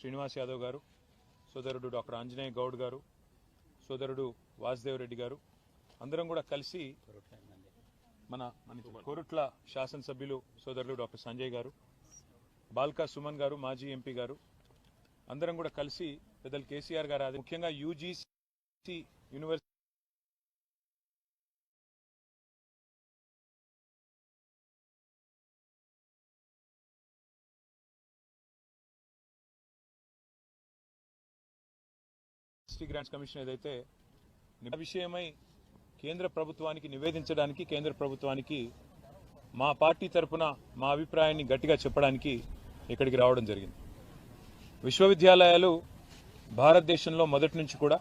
శ్రీనివాస్ యాదవ్ గారు, సోదరుడు డాక్టర్ ఆంజనేయ గౌడ్ గారు, సోదరుడు వాసుదేవ్ రెడ్డి గారు అందరం కూడా కలిసి మన కోరుట్ల శాసనసభ్యులు సోదరుడు డాక్టర్ సంజయ్ గారు, బాల్కా సుమన్ గారు, మాజీ ఎంపీ గారు అందరం కూడా కలిసి పెద్దలు కేసీఆర్ గారు ముఖ్యంగా యూజీసీ యూనివర్సిటీ గ్రాంట్స్ కమిషన్ ఏదైతే విషయమై కేంద్ర ప్రభుత్వానికి నివేదించడానికి కేంద్ర ప్రభుత్వానికి మా పార్టీ తరఫున మా అభిప్రాయాన్ని గట్టిగా చెప్పడానికి ఇక్కడికి రావడం జరిగింది. విశ్వవిద్యాలయాలు భారతదేశంలో మొదటి నుంచి కూడా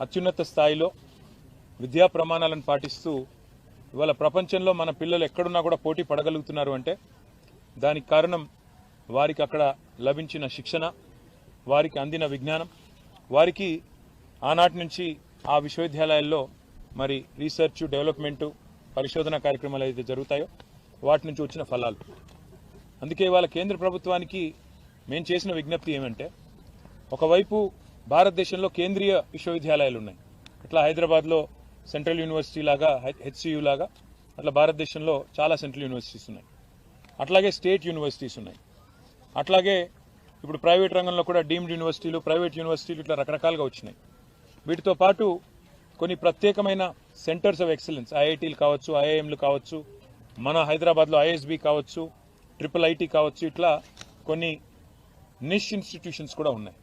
అత్యున్నత స్థాయిలో విద్యా ప్రమాణాలను పాటిస్తూ ఇవాళ ప్రపంచంలో మన పిల్లలు ఎక్కడున్నా కూడా పోటీ పడగలుగుతున్నారు అంటే దానికి కారణం వారికి అక్కడ లభించిన శిక్షణ, వారికి అందిన విజ్ఞానం, వారికి ఆనాటి నుంచి ఆ విశ్వవిద్యాలయాల్లో మరి రీసెర్చ్, డెవలప్మెంటు, పరిశోధన కార్యక్రమాలు ఏదైతే జరుగుతాయో వాటి నుంచి వచ్చిన ఫలాలు. అందుకే ఇవాళ కేంద్ర ప్రభుత్వానికి మేము చేసిన విజ్ఞప్తి ఏమంటే, ఒకవైపు భారతదేశంలో కేంద్రీయ విశ్వవిద్యాలయాలు ఉన్నాయి. ఇట్లా హైదరాబాద్లో సెంట్రల్ యూనివర్సిటీ లాగా, హెచ్సియు లాగా అట్లా భారతదేశంలో చాలా సెంట్రల్ యూనివర్సిటీస్ ఉన్నాయి. అట్లాగే స్టేట్ యూనివర్సిటీస్ ఉన్నాయి. అట్లాగే ఇప్పుడు ప్రైవేట్ రంగంలో కూడా డీమ్డ్ యూనివర్సిటీలు, ప్రైవేట్ యూనివర్సిటీలు ఇట్లా రకరకాలుగా వచ్చినాయి. వీటితో పాటు కొన్ని ప్రత్యేకమైన సెంటర్స్ ఆఫ్ ఎక్సలెన్స్, ఐఐటీలు కావచ్చు, ఐఐఎంలు కావచ్చు, మన హైదరాబాద్లో ఐఎస్బి కావచ్చు, IIIT కావచ్చు, ఇట్లా కొన్ని నిష్ ఇన్స్టిట్యూషన్స్ కూడా ఉన్నాయి.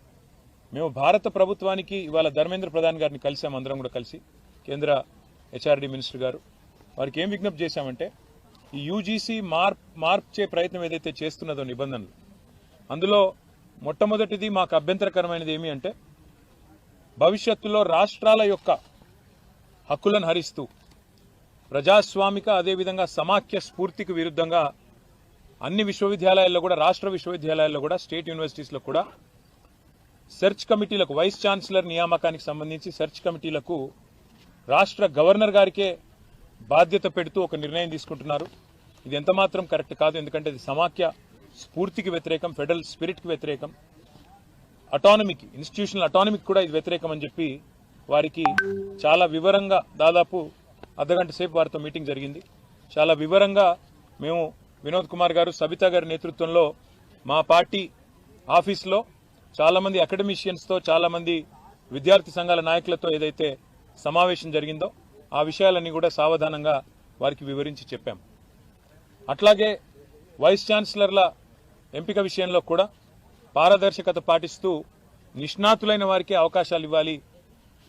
మేము భారత ప్రభుత్వానికి ఇవాళ ధర్మేంద్ర ప్రధాన్ గారిని కలిసాం, అందరం కూడా కలిసి కేంద్ర హెచ్ఆర్డీ మినిస్టర్ గారు. వారికి ఏం విజ్ఞప్తి చేశామంటే, ఈ యూజీసీ మార్చే ప్రయత్నం ఏదైతే చేస్తున్నదో నిబంధనలు, అందులో మొట్టమొదటిది మాకు అభ్యంతరకరమైనది ఏమి అంటే, భవిష్యత్తులో రాష్ట్రాల యొక్క హక్కులను హరిస్తూ ప్రజాస్వామిక అదేవిధంగా సమాఖ్య స్ఫూర్తికి విరుద్ధంగా అన్ని విశ్వవిద్యాలయాల్లో కూడా, రాష్ట్ర విశ్వవిద్యాలయాల్లో కూడా, స్టేట్ యూనివర్సిటీస్లో కూడా సెర్చ్ కమిటీలకు, వైస్ ఛాన్సలర్ నియామకానికి సంబంధించి సెర్చ్ కమిటీలకు రాష్ట్ర గవర్నర్ గారికే బాధ్యత పెడుతూ ఒక నిర్ణయం తీసుకుంటున్నారు. ఇది ఎంతమాత్రం కరెక్ట్ కాదు. ఎందుకంటే ఇది సమాఖ్య స్ఫూర్తికి వ్యతిరేకం, ఫెడరల్ స్పిరిట్కి వ్యతిరేకం, అటానమీకి, ఇన్స్టిట్యూషనల్ అటానమీకి కూడా ఇది వ్యతిరేకం అని చెప్పి వారికి చాలా వివరంగా, దాదాపు అర్ధగంట సేపు వారితో మీటింగ్ జరిగింది. చాలా వివరంగా మేము వినోద్ కుమార్ గారు, సబితా గారి నేతృత్వంలో మా పార్టీ ఆఫీస్లో చాలామంది అకాడమిషియన్స్తో, చాలామంది విద్యార్థి సంఘాల నాయకులతో ఏదైతే సమావేశం జరిగిందో ఆ విషయాలన్నీ కూడా సావధానంగా వారికి వివరించి చెప్పాం. అట్లాగే వైస్ ఛాన్సలర్ల ఎంపిక విషయంలో కూడా పారదర్శకత పాటిస్తూ నిష్ణాతులైన వారికే అవకాశాలు ఇవ్వాలి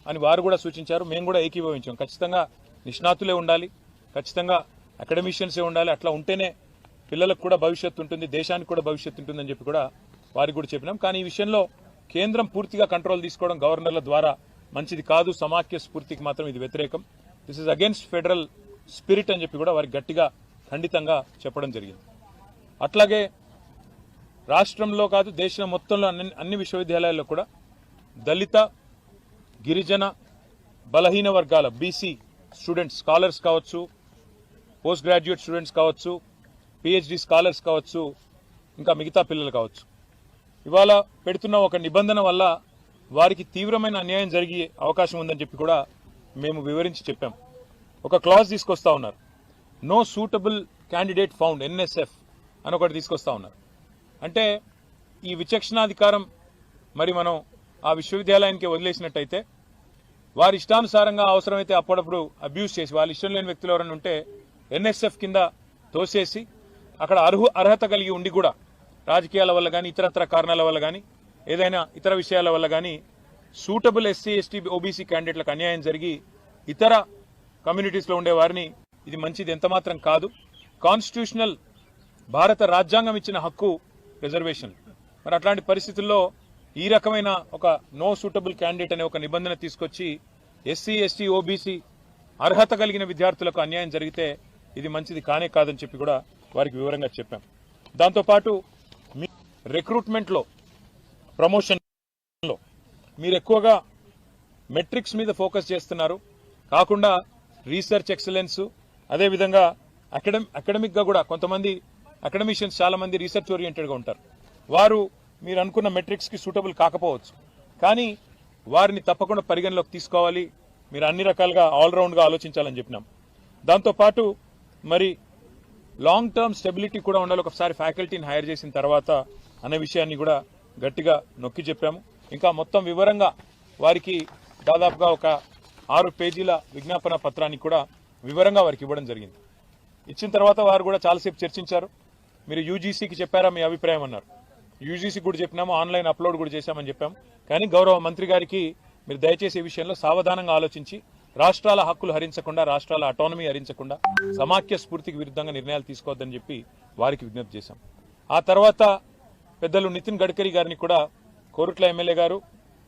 అని వారు కూడా సూచించారు. మేము కూడా ఏకీభవించాం. ఖచ్చితంగా నిష్ణాతులే ఉండాలి, ఖచ్చితంగా అకాడమిషియన్సే ఉండాలి. అట్లా ఉంటేనే పిల్లలకు కూడా భవిష్యత్తు ఉంటుంది, దేశానికి కూడా భవిష్యత్తు ఉంటుందని చెప్పి కూడా వారికి కూడా చెప్పినాం. కానీ ఈ విషయంలో కేంద్రం పూర్తిగా కంట్రోల్ తీసుకోవడం గవర్నర్ల ద్వారా మంచిది కాదు. సమాఖ్య స్ఫూర్తికి మాత్రం ఇది వ్యతిరేకం. This is against federal spirit అని చెప్పి కూడా వారికి గట్టిగా ఖండితంగా చెప్పడం జరిగింది. అట్లాగే రాష్ట్రంలో కాదు, దేశం మొత్తంలో అన్ని విశ్వవిద్యాలయాల్లో కూడా దళిత, గిరిజన, బలహీన వర్గాల బీసీ స్టూడెంట్స్, స్కాలర్స్ కావచ్చు, పోస్ట్ గ్రాడ్యుయేట్ స్టూడెంట్స్ కావచ్చు, పిహెచ్డి స్కాలర్స్ కావచ్చు, ఇంకా మిగతా పిల్లలు కావచ్చు, ఇవాళ పెడుతున్న ఒక నిబంధన వల్ల వారికి తీవ్రమైన అన్యాయం జరిగే అవకాశం ఉందని చెప్పి కూడా మేము వివరించి చెప్పాం. ఒక క్లాజ్ తీసుకొస్తా ఉన్నారు, no suitable candidate found, NSF అని ఒకటి తీసుకొస్తా ఉన్నారు. అంటే ఈ విచక్షణాధికారం మరి మనం ఆ విశ్వవిద్యాలయానికి వదిలేసినట్టయితే వారి ఇష్టానుసారంగా అవసరమైతే అప్పుడప్పుడు అబ్యూస్ చేసి, వాళ్ళ ఇష్టం లేని వ్యక్తులు ఎవరైనా ఉంటే NSF కింద తోసేసి అక్కడ అర్హత కలిగి ఉండి కూడా రాజకీయాల వల్ల కానీ, ఇతరత్ర కారణాల వల్ల కానీ, ఏదైనా ఇతర విషయాల వల్ల కానీ సూటబుల్ SC, ST, OBC క్యాండిడేట్లకు అన్యాయం జరిగి ఇతర కమ్యూనిటీస్లో ఉండే వారిని, ఇది మంచిది ఎంతమాత్రం కాదు. కాన్స్టిట్యూషనల్ భారత రాజ్యాంగం ఇచ్చిన హక్కు రిజర్వేషన్. మరి అట్లాంటి పరిస్థితుల్లో ఈ రకమైన ఒక నో సూటబుల్ క్యాండిడేట్ అనే ఒక నిబంధన తీసుకొచ్చి SC, ST, OBC అర్హత కలిగిన విద్యార్థులకు అన్యాయం జరిగితే ఇది మంచిది కానే కాదని చెప్పి కూడా వారికి వివరంగా చెప్పాం. దాంతోపాటు మీ రిక్రూట్మెంట్లో, ప్రమోషన్లో మీరు ఎక్కువగా మెట్రిక్స్ మీద ఫోకస్ చేస్తున్నారు కాకుండా రీసెర్చ్ ఎక్సలెన్స్, అదేవిధంగా అకాడమిక్ గా కూడా కొంతమంది అకాడమిషియన్స్ చాలా మంది రీసెర్చ్ ఓరియంటెడ్ గా ఉంటారు. వారు మీరు అనుకున్న మెట్రిక్స్కి సూటబుల్ కాకపోవచ్చు. కానీ వారిని తప్పకుండా పరిగణలోకి తీసుకోవాలి, మీరు అన్ని రకాలుగా ఆల్రౌండ్గా ఆలోచించాలని చెప్పినాం. దాంతోపాటు మరి లాంగ్ టర్మ్ స్టెబిలిటీ కూడా ఉండాలి ఒకసారి ఫ్యాకల్టీని హైర్ చేసిన తర్వాత అనే విషయాన్ని కూడా గట్టిగా నొక్కి చెప్పాము. ఇంకా మొత్తం వివరంగా వారికి దాదాపుగా ఒక 6 పేజీల విజ్ఞాపన పత్రాన్ని కూడా వివరంగా వారికి ఇవ్వడం జరిగింది. ఇచ్చిన తర్వాత వారు కూడా చాలాసేపు చర్చించారు. మీరు యూజీసీకి చెప్పారా మీ అభిప్రాయం అన్నారు. యూజీసీకి కూడా చెప్పినాము, ఆన్లైన్ అప్లోడ్ కూడా చేశామని చెప్పాము. కానీ గౌరవ మంత్రి గారికి మీరు దయచేసి ఈ విషయంలో సావధానంగా ఆలోచించి రాష్ట్రాల హక్కులు హరించకుండా, రాష్ట్రాల అటానమీ హరించకుండా సమాఖ్య స్ఫూర్తికి విరుద్ధంగా నిర్ణయాలు తీసుకోవద్దని చెప్పి వారికి విజ్ఞప్తి చేశాం. ఆ తర్వాత పెద్దలు నితిన్ గడ్కరీ గారిని కూడా కోరుట్ల ఎమ్మెల్యే గారు,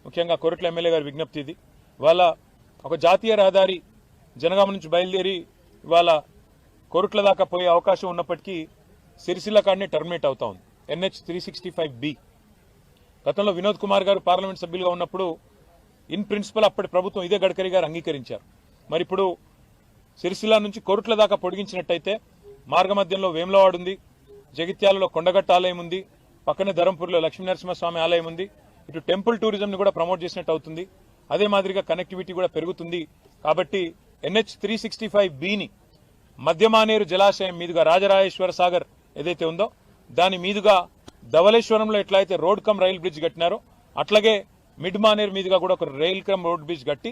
ముఖ్యంగా కోరుట్ల ఎమ్మెల్యే గారి విజ్ఞప్తి ఇది. వాళ్ళ ఒక జాతీయ రహదారి జనగామ నుంచి బయలుదేరి ఇవాళ కోరుట్ల దాకా పోయే అవకాశం ఉన్నప్పటికీ సిరిసిల్ల కాడనే టర్మినేట్ అవుతా ఉంది. NH 365B గతంలో వినోద్ కుమార్ గారు పార్లమెంట్ సభ్యులుగా ఉన్నప్పుడు ఇన్ ప్రిన్సిపల్ అప్పటి ప్రభుత్వం ఇదే గడ్కరీ గారు అంగీకరించారు. మరి ఇప్పుడు సిరిసిల్ల నుంచి కోరుట్ల దాకా పొడిగించినట్టయితే మార్గమధ్యంలో వేములవాడ ఉంది, జగిత్యాలలో కొండగట్ట ఆలయం ఉంది, పక్కనే ధరంపూర్లో లక్ష్మీనరసింహస్వామి ఆలయం ఉంది. ఇటు టెంపుల్ టూరిజంని కూడా ప్రమోట్ చేసినట్టు అవుతుంది. అదే మాదిరిగా కనెక్టివిటీ కూడా పెరుగుతుంది. కాబట్టి NH 365Bని మధ్యమానేరు జలాశయం మీదుగా రాజరాజేశ్వర సాగర్ ఏదైతే ఉందో దాని మీదుగా ధవళేశ్వరంలో ఎట్లయితే రోడ్ కమ్ రైల్ బ్రిడ్జ్ కట్టినారో అట్లాగే మిడ్ మానేరు మీదుగా కూడా ఒక రైల్ కమ్ రోడ్ బ్రిడ్జ్ కట్టి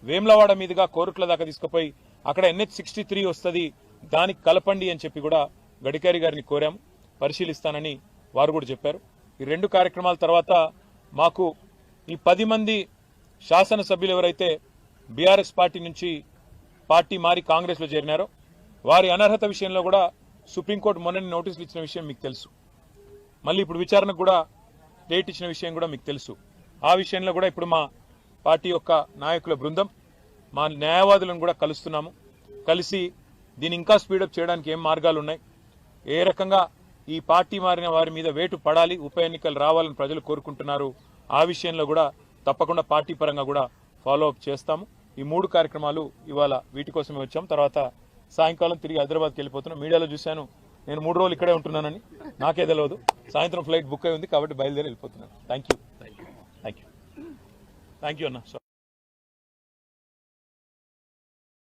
వేములవాడ మీదుగా కోరుట్ల దాకా తీసుకుపోయి అక్కడ NH 63 వస్తుంది, దానికి కలపండి అని చెప్పి కూడా గడ్కరీ గారిని కోరాము. పరిశీలిస్తానని వారు కూడా చెప్పారు. ఈ 2 కార్యక్రమాల తర్వాత మాకు ఈ 10 మంది శాసనసభ్యులు ఎవరైతే బీఆర్ఎస్ పార్టీ నుంచి పార్టీ మారి కాంగ్రెస్ లో చేరినారో వారి అనర్హత విషయంలో కూడా సుప్రీంకోర్టు మొన్ననే నోటీసులు ఇచ్చిన విషయం మీకు తెలుసు. మళ్ళీ ఇప్పుడు విచారణకు కూడా డేట్ ఇచ్చిన విషయం కూడా మీకు తెలుసు. ఆ విషయంలో కూడా ఇప్పుడు మా పార్టీ యొక్క నాయకుల బృందం మా న్యాయవాదులను కూడా కలుస్తున్నాము. కలిసి దీన్ని ఇంకా స్పీడప్ చేయడానికి ఏం మార్గాలు ఉన్నాయి, ఏ రకంగా ఈ పార్టీ మారిన వారి మీద వేటు పడాలి, ఉప ఎన్నికలు రావాలని ప్రజలు కోరుకుంటున్నారు, ఆ విషయంలో కూడా తప్పకుండా పార్టీ పరంగా కూడా ఫాలో అప్ చేస్తాము. ఈ 3 కార్యక్రమాలు ఇవాళ వీటి కోసమే వచ్చాం. తర్వాత సాయంకాలం తిరిగి హైదరాబాద్కి వెళ్ళిపోతున్నాం. మీడియాలో చూశాను నేను 3 రోజులు ఇక్కడే ఉంటున్నానని, నాకే తెలియదు. సాయంత్రం ఫ్లైట్ బుక్ అయి ఉంది కాబట్టి బయలుదేరి వెళ్ళిపోతున్నాను. థ్యాంక్ యూ అన్న.